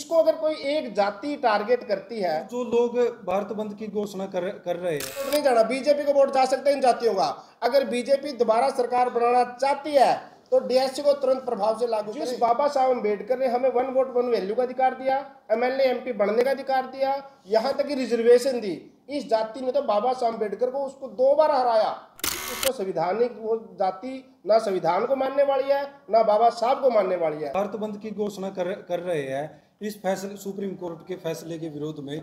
इसको अगर कोई एक जाति टारगेट करती है, जो लोग भारत बंद की घोषणा कर रहे हैं, वोट नहीं जाना, बीजेपी को वोट जा सकते हैं इन जातियों का। अगर बीजेपी दोबारा सरकार बनाना चाहती है तो डीएससी को तुरंत प्रभाव से लागू करें। जिस बाबा साहब अम्बेडकर ने हमें 1 वोट 1 वैल्यू का अधिकार दिया, एमएलए एमपी बनने का अधिकार दिया, यहाँ तक कि रिजर्वेशन दी, इस जाति ने तो बाबा साहब अम्बेडकर को उसको 2 बार हराया। उसको संविधानिक वो जाति ना संविधान को मानने वाली है ना बाबा साहब को मानने वाली है। भारत बंद की घोषणा कर रहे हैं। इस फैसले सुप्रीम कोर्ट के फैसले के विरोध में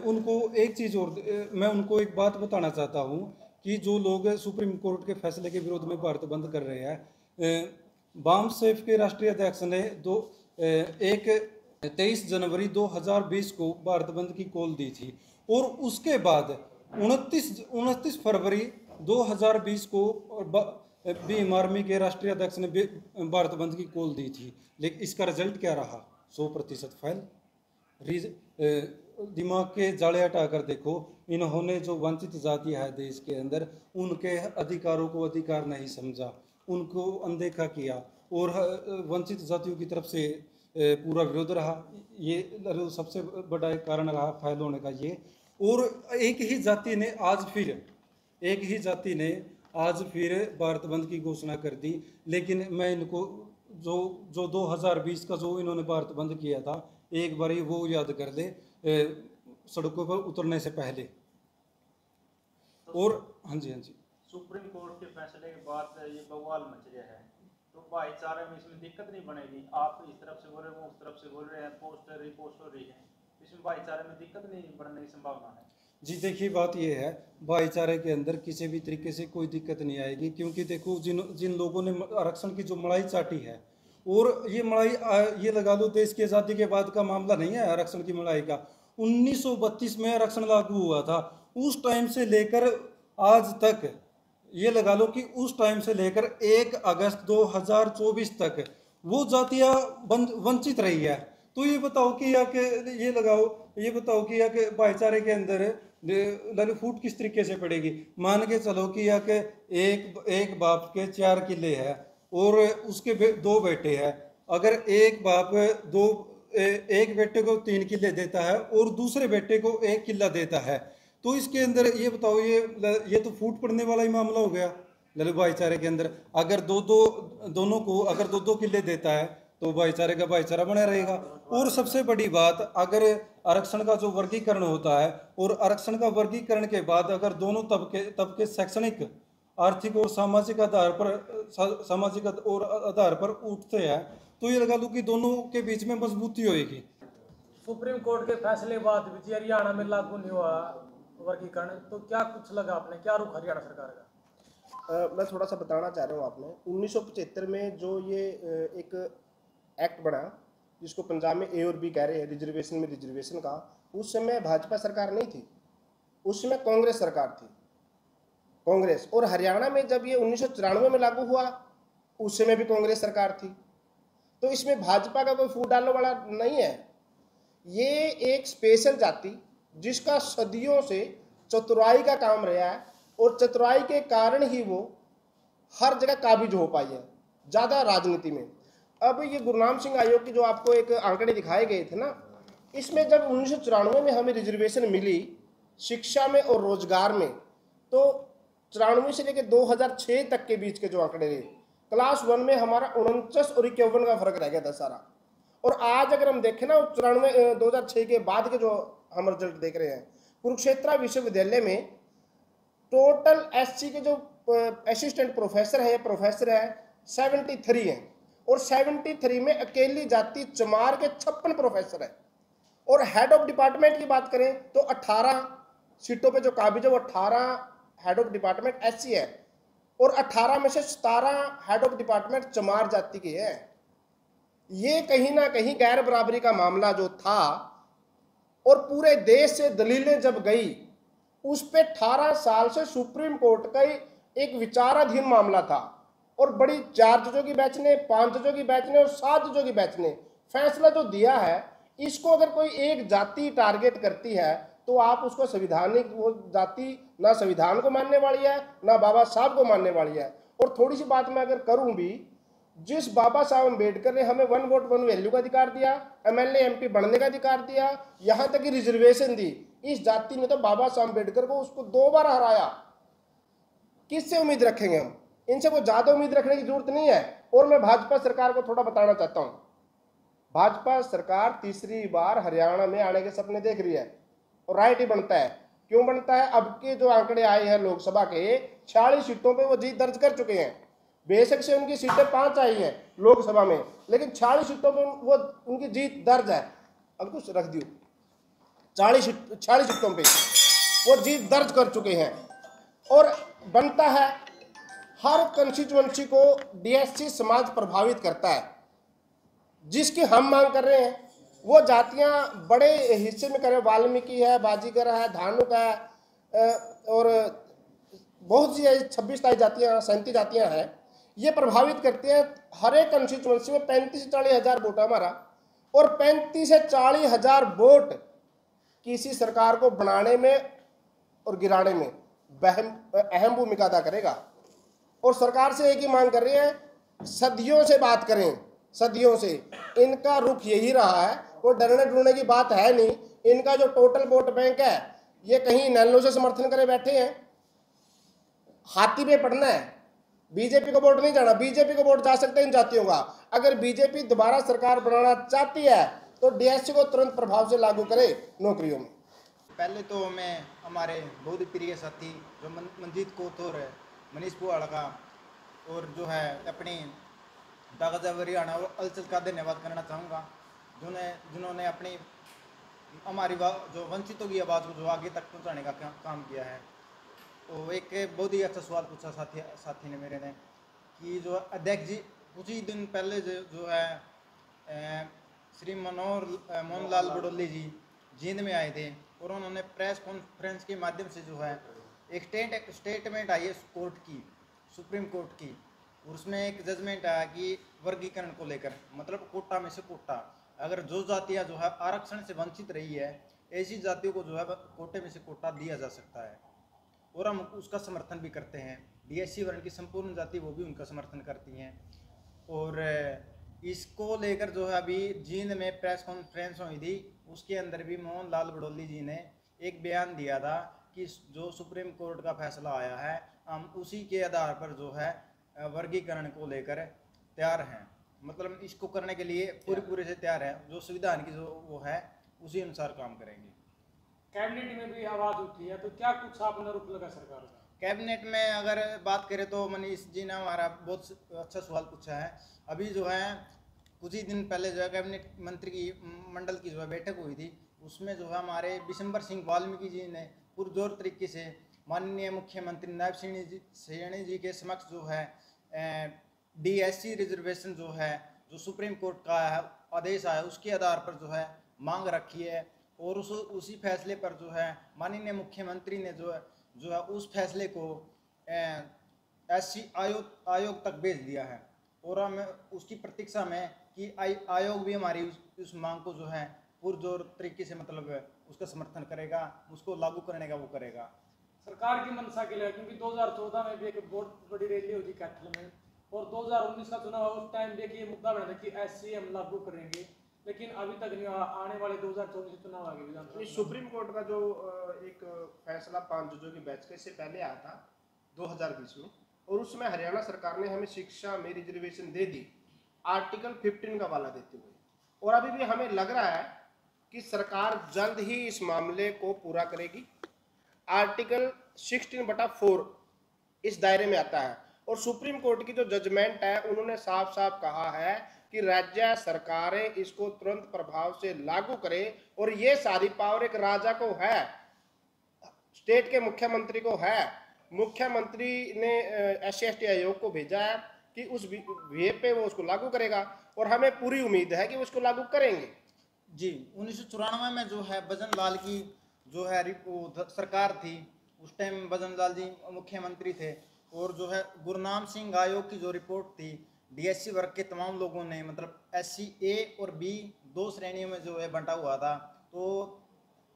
उनको एक चीज और मैं उनको एक बात बताना चाहता हूं कि जो लोग सुप्रीम कोर्ट के फैसले के विरोध में भारत बंद कर रहे हैं, बाम सेफ के राष्ट्रीय अध्यक्ष ने 23 जनवरी 2020 को भारत बंद की कॉल दी थी और उसके बाद 29 फरवरी 2020 को भीम आर्मी के राष्ट्रीय अध्यक्ष ने भारत बंद की कॉल दी थी। लेकिन इसका रिजल्ट क्या रहा? 100% फेल। दिमाग के जाले हटाकर देखो, इन्होंने जो वंचित जाति है देश के अंदर, उनके अधिकारों को अधिकार नहीं समझा, उनको अनदेखा किया और वंचित जातियों की तरफ से पूरा विरोध रहा। ये सबसे बड़ा एक कारण रहा फेल होने का ये। और एक ही जाति ने आज फिर भारत बंद की घोषणा कर दी। लेकिन मैं इनको जो 2020 का जो इन्होंने भारत बंद किया था, एक बार वो याद कर दे सड़कों पर उतरने से पहले। और हाँ जी सुप्रीम कोर्ट के फैसले के बाद ये बवाल मच रहा है, तो भाईचारे में इसमें दिक्कत नहीं बनेगी? आप इस तरफ से बोल रहे हैं, वो उस तरफ से बोल रहे हैं, पोस्टर रिपोस्ट हो रही है, इसमें भाईचारे में दिक्कत नहीं बढ़ने की संभावना है? जी देखिए, बात ये है, भाईचारे के अंदर किसी भी तरीके से कोई दिक्कत नहीं आएगी, क्योंकि देखो जिन लोगों ने आरक्षण की जो मलाई चाटी है, और ये मलाई ये लगा लो देश की आज़ादी के बाद का मामला नहीं है आरक्षण की मलाई का। 1932 में आरक्षण लागू हुआ था, उस टाइम से लेकर आज तक ये लगा लो कि उस टाइम से लेकर 1 अगस्त 2024 तक वो जातियां वंचित रही है। तो ये बताओ कि भाईचारे के अंदर फूट किस तरीके से पड़ेगी? मान के चलो कि एक बाप के 4 किले हैं और उसके 2 बेटे हैं। अगर एक बाप एक बेटे को 3 किले देता है और दूसरे बेटे को 1 किला देता है, तो इसके अंदर ये बताओ, ये तो फूट पड़ने वाला ही मामला हो गया ललित भाईचारे के अंदर। अगर दोनों को अगर 2 किले देता है तो भाईचारे का भाईचारा बना रहेगा। और सबसे बड़ी बात, अगर आरक्षण का जो वर्गीकरण होता है और आरक्षण का वर्गीकरण के बाद अगर दोनों तबके शैक्षणिक, आर्थिक और सामाजिक आधार पर उठते हैं, तो ये लगा लो कि दोनों के बीच में मजबूती होगी। सुप्रीम कोर्ट के फैसले बाद भी हरियाणा में लागू नहीं हुआ वर्गीकरण, तो क्या कुछ लगा आपने, क्या रुख हरियाणा सरकार का? मैं थोड़ा सा बताना चाह रहा हूँ आपने 1975 में जो ये एक एक्ट बना, जिसको पंजाब में ए और बी कह रहे हैं, रिजर्वेशन में रिजर्वेशन का, उस समय भाजपा सरकार नहीं थी, उस समय कांग्रेस सरकार थी, कांग्रेस। और हरियाणा में जब ये 1994 में लागू हुआ, उस समय भी कांग्रेस सरकार थी। तो इसमें भाजपा का कोई फूट डालने वाला नहीं है। ये एक स्पेशल जाति जिसका सदियों से चतुराई का काम रहा है, और चतुराई के कारण ही वो हर जगह काबिज हो पाई है, ज़्यादा राजनीति में। अब ये गुरनाम सिंह आयोग की जो आपको एक आंकड़े दिखाए गए थे ना, इसमें जब 1994 में हमें रिजर्वेशन मिली शिक्षा में और रोजगार में, तो 94 से लेकर 2006 तक के बीच के जो आंकड़े रहे, क्लास 1 में हमारा 49 और 51 का फर्क रह गया था सारा। और आज अगर हम देखें ना 2006 के बाद के जो हम रिजल्ट देख रहे हैं, कुरुक्षेत्र विश्वविद्यालय में टोटल एससी के जो असिस्टेंट प्रोफेसर है 73 हैं, और 73 में अकेली जाति चमार के 56 प्रोफेसर है। और हेड ऑफ डिपार्टमेंट की बात करें तो 18 सीटों पे जो काबिज है वो 18 हेड ऑफ डिपार्टमेंट एससी है, और 18 में से 17 हेड ऑफ डिपार्टमेंट चमार जाति के हैं। ये कहीं ना कहीं गैर बराबरी का मामला जो था, और पूरे देश से दलीलें जब गई, उस पे 18 साल से सुप्रीम कोर्ट का एक विचाराधीन मामला था, और बड़ी 4 जजों की बेंच ने, 5 जजों की बेंच ने और 7 जजों की बेंच ने फैसला जो दिया है, इसको अगर कोई एक जाति टारगेट करती है तो आप उसको संविधानिक, वो जाति ना संविधान को मानने वाली है ना बाबा साहब को मानने वाली है। और थोड़ी सी बात मैं अगर करूं भी, जिस बाबा साहब अम्बेडकर ने हमें 1 वोट 1 वैल्यू का अधिकार दिया, एमएलए एमपी बनने का अधिकार दिया, यहां तक कि रिजर्वेशन दी, इस जाति ने तो बाबा साहब अम्बेडकर को उसको 2 बार हराया। किससे उम्मीद रखेंगे हम? इनसे कोई ज्यादा उम्मीद रखने की जरूरत नहीं है। और मैं भाजपा सरकार को थोड़ा बताना चाहता हूं, भाजपा सरकार तीसरी बार हरियाणा में आने के सपने देख रही है और राइट ही बनता है। क्यों बनता है? अब के जो आंकड़े आए हैं लोकसभा के, 46 सीटों पे वो जीत दर्ज कर चुके हैं। बेशक से उनकी सीटें 5 आई हैं लोकसभा में, लेकिन 40 सीटों पे वो उनकी जीत दर्ज है। अब कुछ रख दियो, 40 सीटों पे वो जीत दर्ज कर चुके हैं। और बनता है, हर कंस्टिट्यूएंसी को डीएससी समाज प्रभावित करता है। जिसकी हम मांग कर रहे हैं वो जातियां बड़े हिस्से में करें, वाल्मीकि है, बाजीगर है, धानुक है, और बहुत सी 26-27 जातियां, 37 जातियां हैं, ये प्रभावित करते हैं। हर एक कंस्टिट्यूएंसी में 35 से 40 हज़ार वोट हमारा, और 35 से 40 हज़ार वोट किसी सरकार को बनाने में और गिराने में अहम भूमिका अदा करेगा। और सरकार से एक ही मांग कर रहे हैं, सदियों से बात करें, सदियों से इनका रुख यही रहा है, कोई डरने डरने की बात है नहीं। इनका जो टोटल वोट बैंक है, ये कहीं नैलो से समर्थन करे बैठे हैं। हाथी पे पढ़ना है, बीजेपी को वोट नहीं जाना। बीजेपी को वोट जा सकते हैं इन जातियों का। अगर बीजेपी दोबारा सरकार बनाना चाहती है तो डीएससी को तुरंत प्रभाव से लागू करे नौकरियों में। पहले तो मैं हमारे बहुत प्रिय साथी जो मंजीत कोथोर है, मनीष पुआड़ का, और जो है अपनी दागजा हरियाणा और अलचल का धन्यवाद करना चाहूँगा, जिन्होंने अपनी हमारी जो वंचितों की आवाज़ को जो आगे तक पहुँचाने का काम किया है। तो एक बहुत ही अच्छा सवाल पूछा साथी ने मेरे ने, कि जो अध्यक्ष जी कुछ ही दिन पहले जो है श्री मोहन लाल बड़ौली जी जींद में आए थे, और उन्होंने प्रेस कॉन्फ्रेंस के माध्यम से जो है एक स्टेटमेंट आई है कोर्ट की, सुप्रीम कोर्ट की। उसमें एक जजमेंट आया कि वर्गीकरण को लेकर, मतलब कोटा में से कोटा, अगर जो जातियाँ जो है आरक्षण से वंचित रही है, ऐसी जातियों को जो है कोटे में से कोटा दिया जा सकता है, और हम उसका समर्थन भी करते हैं। डीएससी वर्ण की संपूर्ण जाति वो भी उनका समर्थन करती हैं। और इसको लेकर जो है अभी जींद में प्रेस कॉन्फ्रेंस हुई थी, उसके अंदर भी मोहन लाल बड़ौली जी ने एक बयान दिया था कि जो सुप्रीम कोर्ट का फैसला आया है, हम उसी के आधार पर जो है वर्गीकरण को लेकर तैयार हैं। मतलब इसको करने के लिए पूरे से तैयार है, जो संविधान की जो वो है उसी अनुसार काम करेंगे। कैबिनेट में भी आवाज उठी है, तो क्या कुछ आपने रुख लगा सरकार का? कैबिनेट में अगर बात करें तो मनीष जी ने हमारा बहुत अच्छा सवाल पूछा है। अभी जो है कुछ ही दिन पहले जो है कैबिनेट मंत्री की मंडल की जो है बैठक हुई थी, उसमें जो है हमारे बिशंबर सिंह वाल्मीकि जी ने पुरजोर तरीके से माननीय मुख्यमंत्री नायब सैनी जी के समक्ष जो है डीएससी रिजर्वेशन जो है, जो सुप्रीम कोर्ट का आदेश आया, उसके आधार पर जो है मांग रखी है, और उसी फैसले पर जो है माननीय मुख्यमंत्री ने जो है उस फैसले को एससी आयोग तक भेज दिया है। और हम उसकी प्रतीक्षा में कि आयोग भी हमारी उस मांग को जो है पुरजोर तरीके से मतलब उसका समर्थन करेगा, उसको लागू करने का वो करेगा। सरकार की मंशा के लिए, क्योंकि 2014 में भी एक बहुत बड़ी रैली हुई थी कैथल में, और 2019 का चुनाव उस टाइम भी ये मुद्दा बना था कि एससी हम लागू करेंगे, लेकिन अभी तक नहीं हुआ। आने वाले 2024 चुनाव आगे विधानसभा सुप्रीम कोर्ट का जो एक फैसला 5 जजों की बेंच से पहले आया था 2020 में, और उसमें हरियाणा सरकार ने हमें शिक्षा में रिजर्वेशन दे दी आर्टिकल 15 का वाला देते हुए। और अभी भी हमें लग रहा है कि सरकार जल्द ही इस मामले को पूरा करेगी। आर्टिकल 16/4 इस दायरे में आता है, और सुप्रीम कोर्ट की जो जजमेंट है उन्होंने साफ साफ कहा है कि राज्य सरकारें इसको तुरंत प्रभाव से लागू करें, और ये सारी पावर एक राजा को है, स्टेट के मुख्यमंत्री को है। मुख्यमंत्री ने SC/ST आयोग को भेजा है कि उस वे पे वो उसको लागू करेगा, और हमें पूरी उम्मीद है कि वो उसको लागू करेंगे। जी, 1994 में जो है भजन लाल की जो है सरकार थी, उस टाइम भजन लाल जी मुख्यमंत्री थे, और जो है गुरनाम सिंह आयोग की जो रिपोर्ट थी, डीएससी वर्ग के तमाम लोगों ने मतलब SC A और B 2 श्रेणियों में जो है बंटा हुआ था। तो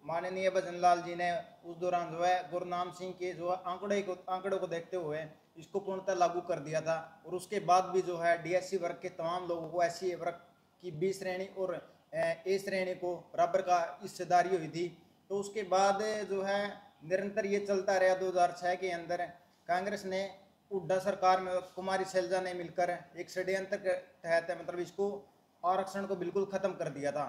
माननीय भजन लाल जी ने उस दौरान जो है गुरनाम सिंह के जो आंकड़ों को देखते हुए इसको पूर्णतः लागू कर दिया था। और उसके बाद भी जो है डीएससी वर्ग के तमाम लोगों को एससी वर्ग की बी श्रेणी और ए श्रेणी को बराबर का हिस्सेदारी हुई थी। तो उसके बाद जो है निरंतर ये चलता रहा। 2006 के अंदर कांग्रेस ने हुड्डा सरकार में कुमारी शैलजा ने मिलकर एक षड्यंत्र के तहत मतलब इसको आरक्षण को बिल्कुल खत्म कर दिया था।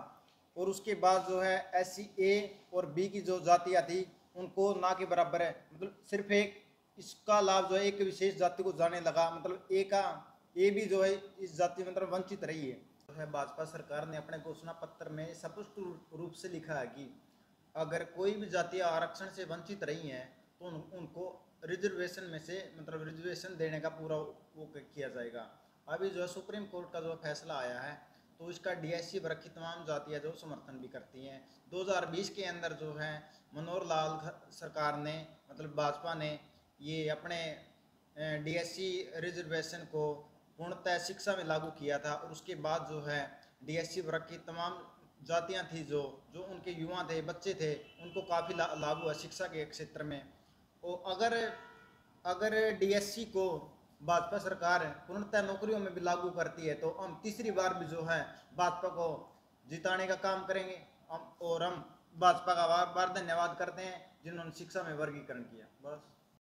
और उसके बाद जो है एससी ए और बी की जो जातियाँ थी उनको ना के बराबर है, मतलब सिर्फ एक इसका लाभ जो है एक विशेष जाति को जाने लगा। मतलब ए भी जो है इस जाति मतलब वंचित रही है। जो है भाजपा सरकार ने अपने घोषणा पत्र में स्पष्ट रूप से लिखा है कि अगर कोई भी जातियाँ आरक्षण से वंचित रही हैं तो उनको रिजर्वेशन में से मतलब रिजर्वेशन देने का पूरा वो किया जाएगा। अभी जो है सुप्रीम कोर्ट का जो फैसला आया है तो इसका डीएससी वर्ग की तमाम जातियाँ जो समर्थन भी करती हैं। 2020 के अंदर जो है मनोहर लाल सरकार ने मतलब भाजपा ने ये अपने डीएससी रिजर्वेशन को पूर्णतः शिक्षा में लागू किया था। और उसके बाद जो है डीएससी वर्ग की तमाम जातियाँ थी जो उनके युवा थे, बच्चे थे, उनको काफ़ी लाभ हुआ शिक्षा के क्षेत्र में। और अगर डीएससी को भाजपा सरकार पूर्णतः नौकरियों में भी लागू करती है तो हम तीसरी बार भी जो है भाजपा को जिताने का काम करेंगे। और हम भाजपा का बार बार धन्यवाद करते हैं जिन्होंने शिक्षा में वर्गीकरण किया। बस।